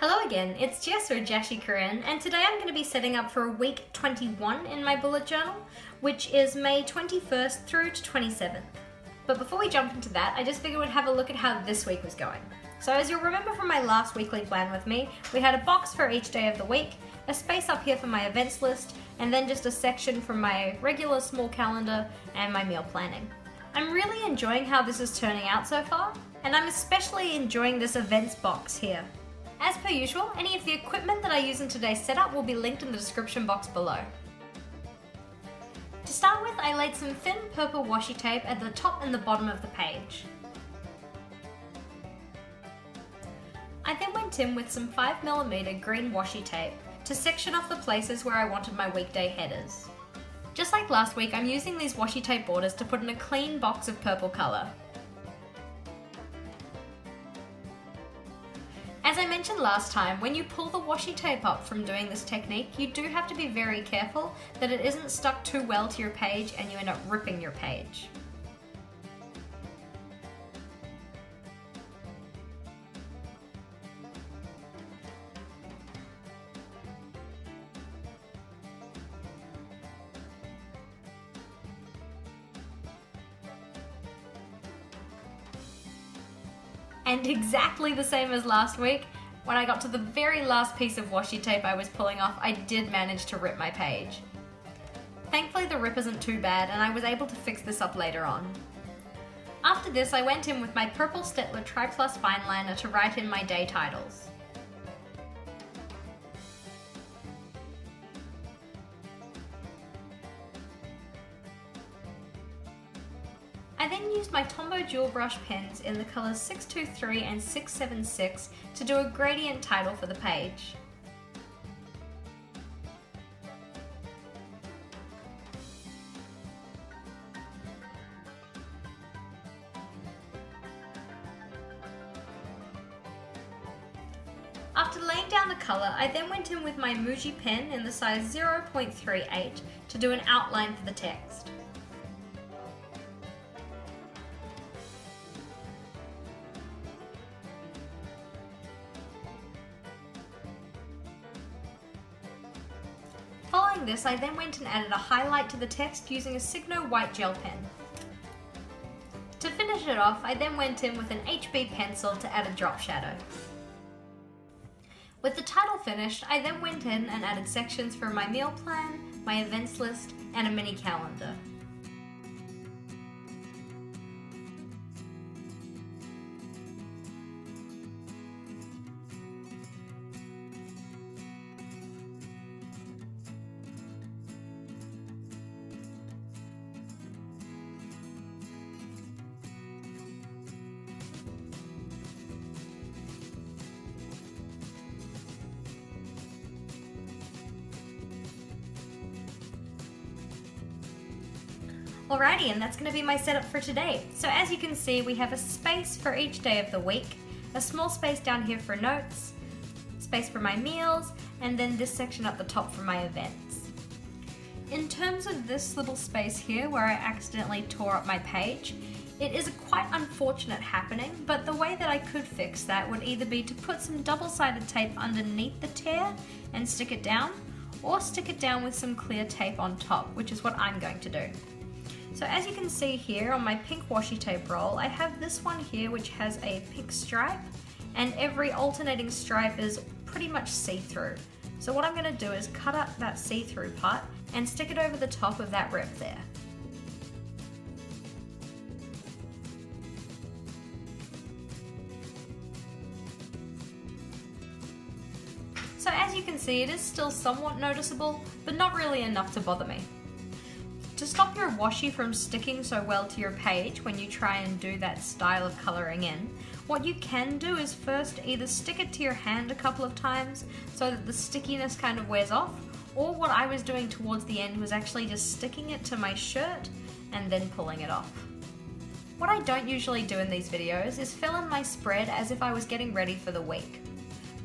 Hello again, it's Jess or Jashi Corinne, and today I'm going to be setting up for week 21 in my bullet journal, which is May 21st through to 27th. But before we jump into that, I just figured we'd have a look at how this week was going. So as you'll remember from my last weekly plan with me, we had a box for each day of the week, a space up here for my events list, and then just a section from my regular small calendar and my meal planning. I'm really enjoying how this is turning out so far, and I'm especially enjoying this events box here. As per usual, any of the equipment that I use in today's setup will be linked in the description box below. To start with, I laid some thin purple washi tape at the top and the bottom of the page. I then went in with some 5mm green washi tape to section off the places where I wanted my weekday headers. Just like last week, I'm using these washi tape borders to put in a clean box of purple colour. As I mentioned last time, when you pull the washi tape up from doing this technique, you do have to be very careful that it isn't stuck too well to your page and you end up ripping your page. And exactly the same as last week, when I got to the very last piece of washi tape I was pulling off, I did manage to rip my page. Thankfully the rip isn't too bad and I was able to fix this up later on. After this, I went in with my purple Staedtler Tri-Plus fine liner to write in my day titles. I then used my Tombow dual brush pens in the colours 623 and 676 to do a gradient title for the page. After laying down the colour, I then went in with my Muji pen in the size 0.38 to do an outline for the text. Following this, I then went and added a highlight to the text using a Signo white gel pen. To finish it off, I then went in with an HB pencil to add a drop shadow. With the title finished, I then went in and added sections for my meal plan, my events list, and a mini calendar. Alrighty, and that's going to be my setup for today. So as you can see, we have a space for each day of the week, a small space down here for notes, space for my meals, and then this section up the top for my events. In terms of this little space here where I accidentally tore up my page, it is a quite unfortunate happening, but the way that I could fix that would either be to put some double-sided tape underneath the tear and stick it down, or stick it down with some clear tape on top, which is what I'm going to do. So as you can see here on my pink washi tape roll, I have this one here which has a pink stripe, and every alternating stripe is pretty much see-through. So what I'm going to do is cut up that see-through part and stick it over the top of that rip there. So as you can see, it is still somewhat noticeable, but not really enough to bother me. To stop your washi from sticking so well to your page when you try and do that style of colouring in, what you can do is first either stick it to your hand a couple of times so that the stickiness kind of wears off, or what I was doing towards the end was actually just sticking it to my shirt and then pulling it off. What I don't usually do in these videos is fill in my spread as if I was getting ready for the week.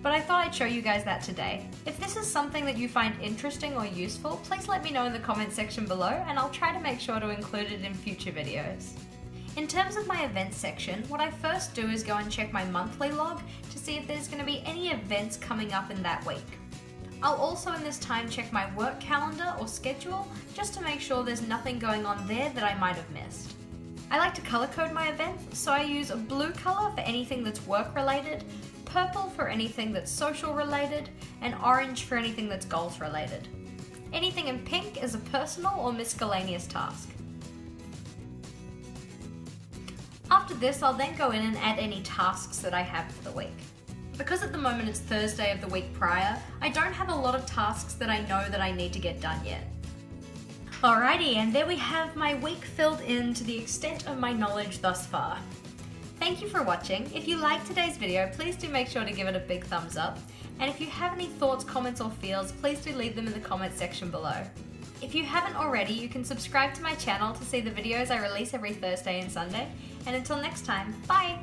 But I thought I'd show you guys that today. If this is something that you find interesting or useful, please let me know in the comment section below and I'll try to make sure to include it in future videos. In terms of my events section, what I first do is go and check my monthly log to see if there's going to be any events coming up in that week. I'll also in this time check my work calendar or schedule just to make sure there's nothing going on there that I might have missed. I like to color code my events, so I use a blue color for anything that's work related, purple for anything that's social related, and orange for anything that's goals related. Anything in pink is a personal or miscellaneous task. After this, I'll then go in and add any tasks that I have for the week. Because at the moment it's Thursday of the week prior, I don't have a lot of tasks that I know that I need to get done yet. Alrighty, and there we have my week filled in to the extent of my knowledge thus far. Thank you for watching. If you liked today's video, please do make sure to give it a big thumbs up. And if you have any thoughts, comments or feels, please do leave them in the comment section below. If you haven't already, you can subscribe to my channel to see the videos I release every Thursday and Sunday. And until next time, bye!